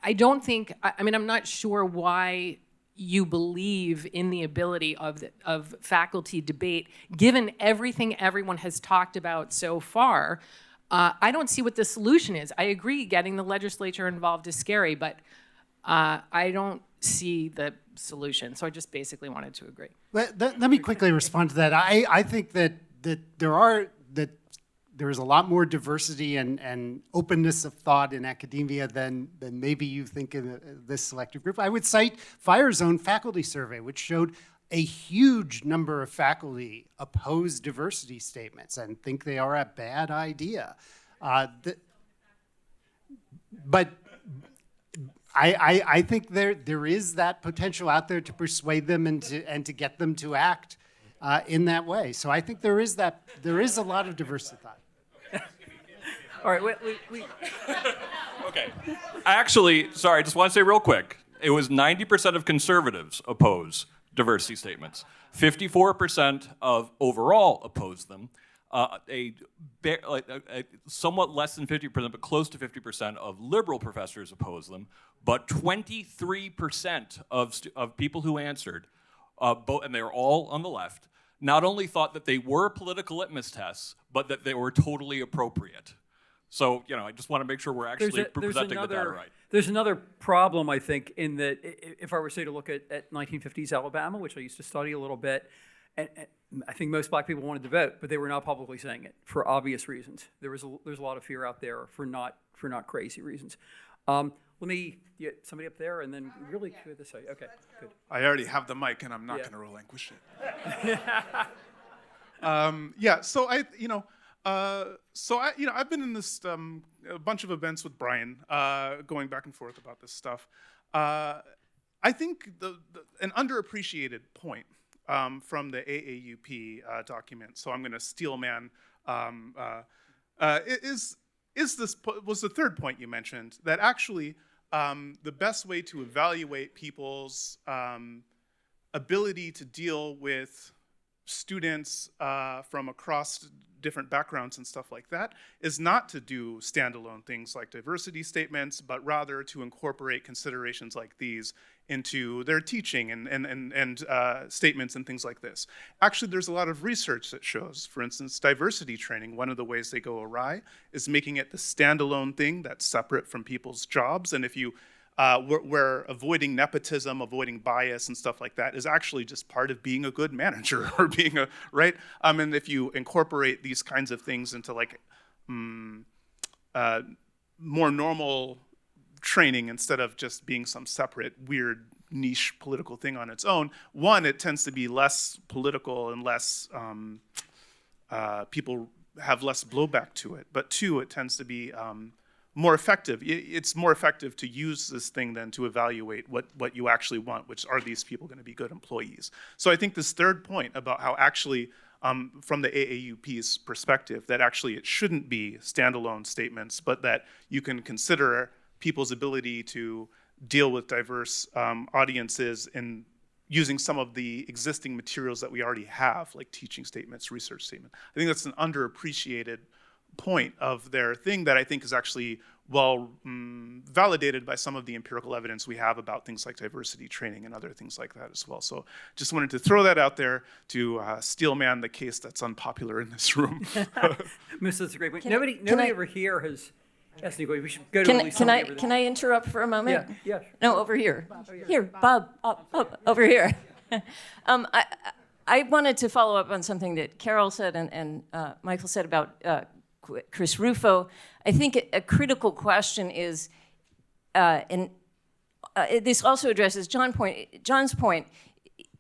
G: I don't think, I'm not sure why you believe in the ability of faculty debate, given everything everyone has talked about so far. I don't see what the solution is. I agree getting the legislature involved is scary, but I don't see the solution. So I just basically wanted to agree.
E: Let me quickly respond to that. I think that there is a lot more diversity and openness of thought in academia than maybe you think in this selective group. I would cite FIRE's own faculty survey, which showed a huge number of faculty oppose diversity statements and think they are a bad idea. But I think there is that potential out there to persuade them and to get them to act in that way. So I think there is a lot of diversity thought.
B: All right, we
D: Okay. Actually, sorry, I just want to say real quick. It was 90% of conservatives oppose diversity statements. 54% of overall oppose them. Somewhat less than 50%, but close to 50% of liberal professors oppose them. But 23% of people who answered, and they were all on the left, not only thought that they were political litmus tests, but that they were totally appropriate. So, I just want to make sure we're actually presenting the data right.
B: There's another problem, I think, in that if I were, say, to look at 1950s Alabama, which I used to study a little bit, and I think most black people wanted to vote, but they were not publicly saying it for obvious reasons. There's a lot of fear out there for not crazy reasons. Let me get somebody up there, and then really good this side. Okay, good.
H: I already have the mic, and I'm not going to relinquish it. I've been in this a bunch of events with Brian, going back and forth about this stuff. I think an underappreciated point from the AAUP document, so I'm going to steel man, was the third point you mentioned, that actually the best way to evaluate people's ability to deal with students from across different backgrounds and stuff like that is not to do standalone things like diversity statements, but rather to incorporate considerations like these into their teaching and statements and things like this. Actually, there's a lot of research that shows, for instance, diversity training, one of the ways they go awry is making it the standalone thing that's separate from people's jobs. And if you where avoiding nepotism, avoiding bias and stuff like that is actually just part of being a good manager or being a, right? And if you incorporate these kinds of things into like more normal training instead of just being some separate, weird, niche political thing on its own, one, it tends to be less political and less, people have less blowback to it. But two, it tends to be more effective. It's more effective to use this thing than to evaluate what you actually want, which are these people going to be good employees. So I think this third point about how actually, from the AAUP's perspective, that actually it shouldn't be standalone statements, but that you can consider people's ability to deal with diverse audiences in using some of the existing materials that we already have, like teaching statements, research statements. I think that's an underappreciated point of their thing that I think is actually well validated by some of the empirical evidence we have about things like diversity training and other things like that as well. So just wanted to throw that out there to steel man the case that's unpopular in this room.
B: That's a great point. Nobody over here has asked anybody. We should go to at least somebody over there.
C: Can I interrupt for a moment?
B: Yeah.
C: No, over here. Here, Bob, up, over here. I wanted to follow up on something that Carol said and Michael said about Chris Rufo. I think a critical question is, this also addresses John's point,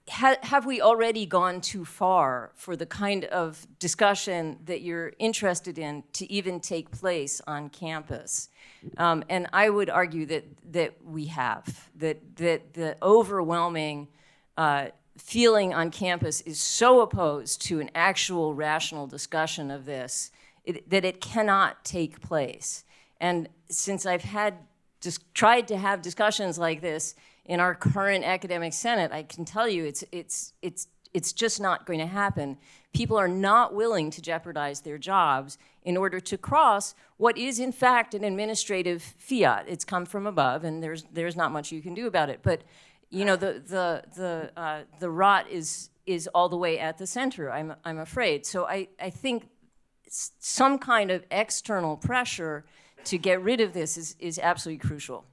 C: have we already gone too far for the kind of discussion that you're interested in to even take place on campus? And I would argue that we have, that the overwhelming feeling on campus is so opposed to an actual rational discussion of this that it cannot take place. And since I've tried to have discussions like this in our current academic senate, I can tell you it's just not going to happen. People are not willing to jeopardize their jobs in order to cross what is in fact an administrative fiat. It's come from above, and there's not much you can do about it. But you know, the rot is all the way at the center, I'm afraid. So I think some kind of external pressure to get rid of this is absolutely crucial.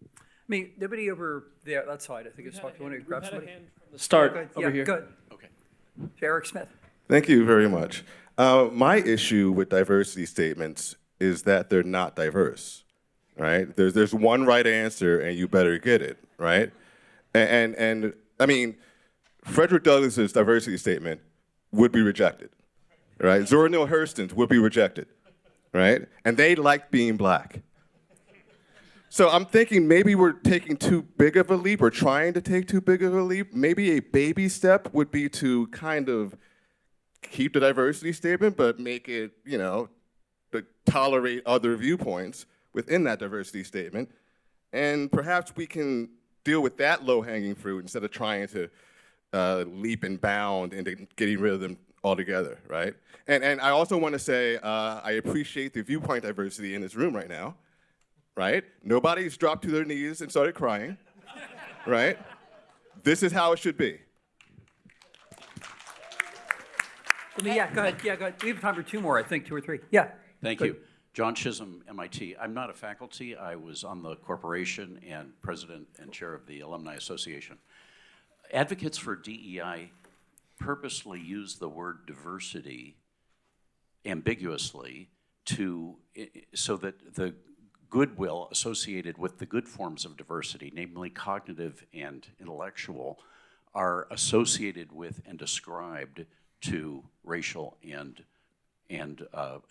B: I mean, nobody over there, that side, I think it's talking. You want to grab somebody?
I: Start over here.
B: Good. Okay. Eric Smith.
J: Thank you very much. My issue with diversity statements is that they're not diverse, right? There's one right answer, and you better get it, right? And I mean, Frederick Douglass's diversity statement would be rejected, right? Zora Neale Hurston's would be rejected, right? And they liked being black. So I'm thinking maybe we're taking too big of a leap, or trying to take too big of a leap. Maybe a baby step would be to kind of keep the diversity statement, but make it, you know, to tolerate other viewpoints within that diversity statement. And perhaps we can deal with that low-hanging fruit instead of trying to leap and bound into getting rid of them altogether, right? And I also want to say I appreciate the viewpoint diversity in this room right now, right? Nobody's dropped to their knees and started crying, right? This is how it should be.
B: Yeah, go ahead. Yeah, go ahead. We have time for two more, I think, two or three. Yeah.
I: Thank you. John Chisholm, MIT. I'm not a faculty. I was on the corporation and president and chair of the Alumni Association. Advocates for DEI purposely use the word diversity ambiguously so that the goodwill associated with the good forms of diversity, namely cognitive and intellectual, are associated with and ascribed to racial and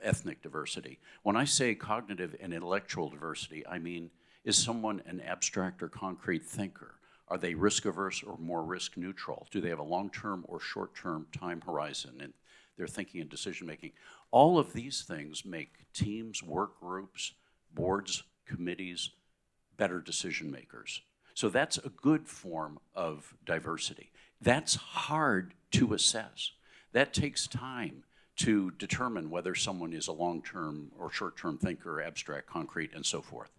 I: ethnic diversity. When I say cognitive and intellectual diversity, I mean, is someone an abstract or concrete thinker? Are they risk averse or more risk neutral? Do they have a long-term or short-term time horizon in their thinking and decision making? All of these things make teams, work groups, boards, committees, better decision makers. So that's a good form of diversity. That's hard to assess. That takes time to determine whether someone is a long-term or short-term thinker, abstract, concrete, and so forth.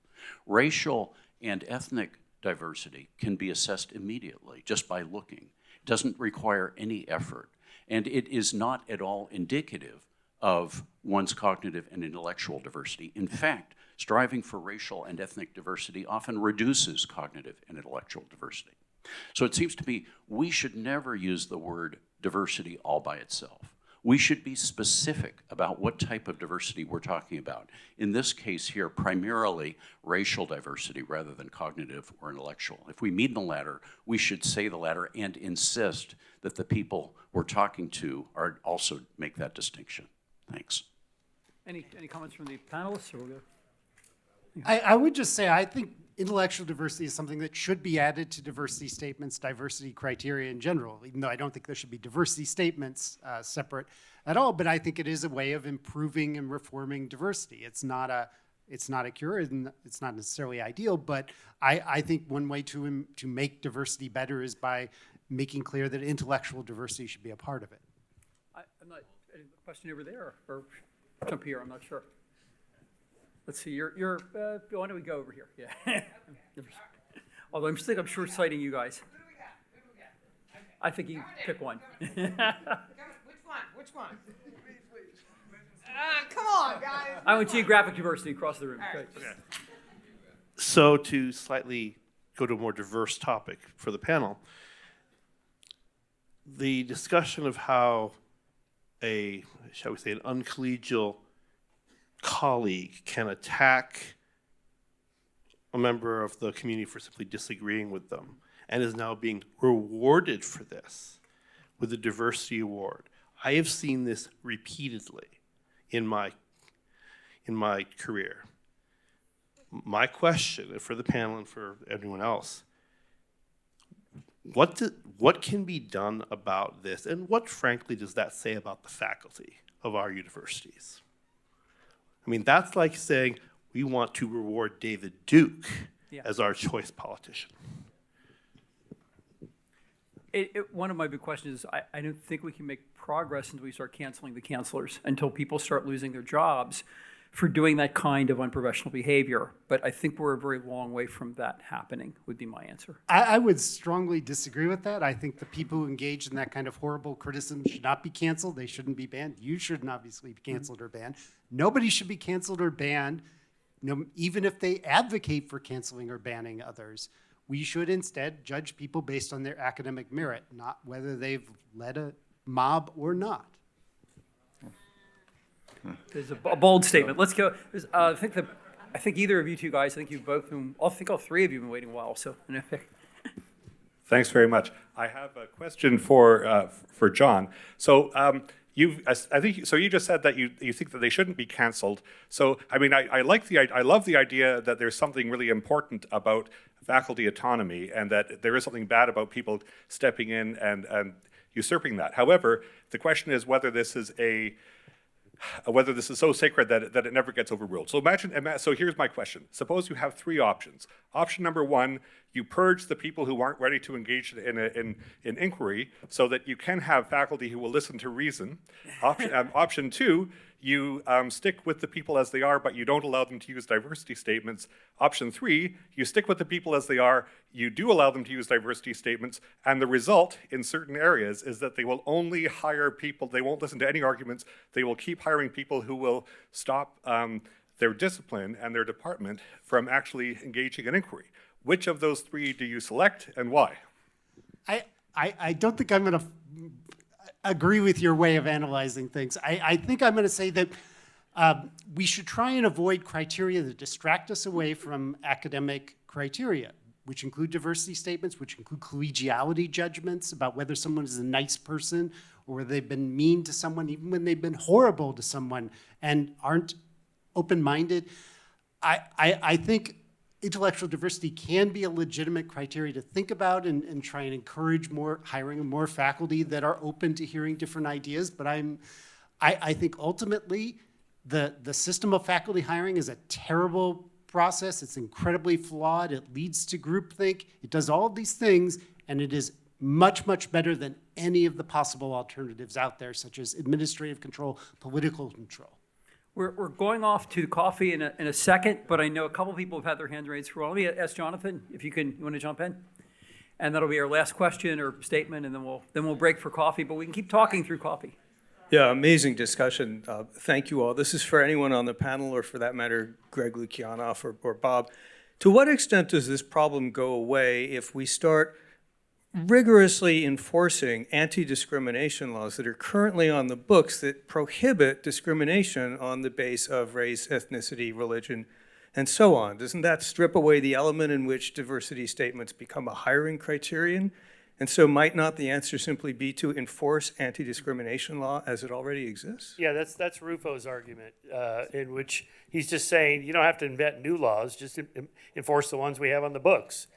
I: Racial and ethnic diversity can be assessed immediately just by looking. It doesn't require any effort, and it is not at all indicative of one's cognitive and intellectual diversity. In fact, striving for racial and ethnic diversity often reduces cognitive and intellectual diversity. So it seems to me we should never use the word diversity all by itself. We should be specific about what type of diversity we're talking about. In this case here, primarily racial diversity rather than cognitive or intellectual. If we mean the latter, we should say the latter and insist that the people we're talking to are also make that distinction. Thanks.
B: Any comments from the panelists? Or we'll go?
E: I would just say I think intellectual diversity is something that should be added to diversity statements, diversity criteria in general, even though I don't think there should be diversity statements separate at all, but I think it is a way of improving and reforming diversity. It's not a cure, and it's not necessarily ideal, but I think one way to make diversity better is by making clear that intellectual diversity should be a part of it.
B: I'm not, any question over there, or jump here, I'm not sure. Let's see, why don't we go over here? Yeah. Although I'm short-sighting you guys. I think you pick one.
K: Which one? Come on, guys.
B: I want geographic diversity across the room.
K: Right.
B: Okay.
H: So to slightly go to a more diverse topic for the panel, the discussion of how shall we say, an uncollegial colleague can attack a member of the community for simply disagreeing with them and is now being rewarded for this with a diversity award. I have seen this repeatedly in my career. My question for the panel and for everyone else, what can be done about this, and what frankly does that say about the faculty of our universities? I mean, that's like saying we want to reward David Duke as our choice politician.
B: One of my big questions is I don't think we can make progress until we start canceling the counselors, until people start losing their jobs for doing that kind of unprofessional behavior. But I think we're a very long way from that happening, would be my answer.
E: I would strongly disagree with that. I think the people who engage in that kind of horrible criticism should not be canceled. They shouldn't be banned. You shouldn't obviously be canceled or banned. Nobody should be canceled or banned, even if they advocate for canceling or banning others. We should instead judge people based on their academic merit, not whether they've led a mob or not.
B: There's a bold statement. Let's go. I think either of you two guys, I think all three of you have been waiting a while. So,
L: Thanks very much. I have a question for John. So you just said that you think that they shouldn't be canceled. So I mean, I love the idea that there's something really important about faculty autonomy, and that there is something bad about people stepping in and usurping that. However, the question is whether this is a whether this is so sacred that it never gets overruled. So so here's my question. Suppose you have three options. Option number one, you purge the people who aren't ready to engage in inquiry so that you can have faculty who will listen to reason. Option two, you stick with the people as they are, but you don't allow them to use diversity statements. Option three, you stick with the people as they are, you do allow them to use diversity statements, and the result in certain areas is that they will only hire people, they won't listen to any arguments, they will keep hiring people who will stop their discipline and their department from actually engaging in inquiry. Which of those three do you select and why?
E: I don't think I'm going to agree with your way of analyzing things. I think I'm going to say that we should try and avoid criteria that distract us away from academic criteria, which include diversity statements, which include collegiality judgments about whether someone is a nice person or whether they've been mean to someone, even when they've been horrible to someone and aren't open-minded. I think intellectual diversity can be a legitimate criteria to think about and try and encourage hiring of more faculty that are open to hearing different ideas. But I think ultimately the system of faculty hiring is a terrible process. It's incredibly flawed. It leads to groupthink. It does all of these things, and it is much, much better than any of the possible alternatives out there, such as administrative control, political control.
B: We're going off to coffee in a second, but I know a couple people have had their hands raised for a while. Let me ask Jonathan if you want to jump in, and that'll be our last question or statement, and then we'll break for coffee. But we can keep talking through coffee.
M: Yeah, amazing discussion. Thank you all. This is for anyone on the panel, or for that matter, Greg Lukianoff or Bob. To what extent does this problem go away if we start rigorously enforcing anti-discrimination laws that are currently on the books that prohibit discrimination on the base of race, ethnicity, religion, and so on? Doesn't that strip away the element in which diversity statements become a hiring criterion? And so might not the answer simply be to enforce anti-discrimination law as it already exists?
A: Yeah, that's Rufo's argument, in which he's just saying you don't have to invent new laws, just enforce the ones we have on the books.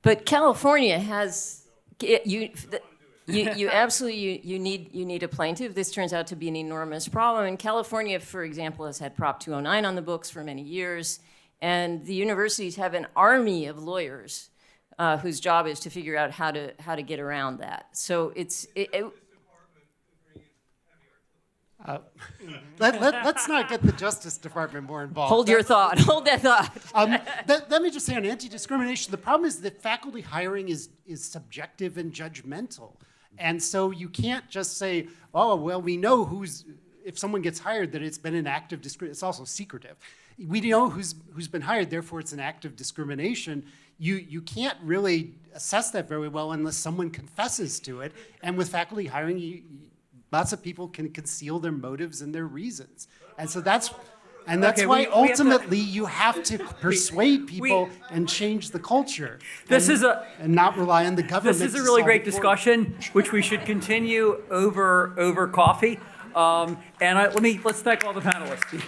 C: But California has, you absolutely, you need a plaintiff. This turns out to be an enormous problem. And California, for example, has had Prop 209 on the books for many years. And the universities have an army of lawyers whose job is to figure out how to get around that. So
E: Let's not get the Justice Department more involved.
C: Hold your thought. Hold that thought.
E: Let me just say on anti-discrimination, the problem is that faculty hiring is subjective and judgmental. And so you can't just say, oh, well, we know if someone gets hired, that it's been an act of discrimination. It's also secretive. We know who's been hired, therefore it's an act of discrimination. You can't really assess that very well unless someone confesses to it. And with faculty hiring, lots of people can conceal their motives and their reasons. And so that's why ultimately you have to persuade people and change the culture. And not rely on the government.
B: This is a really great discussion, which we should continue over coffee. Let's thank all the panelists.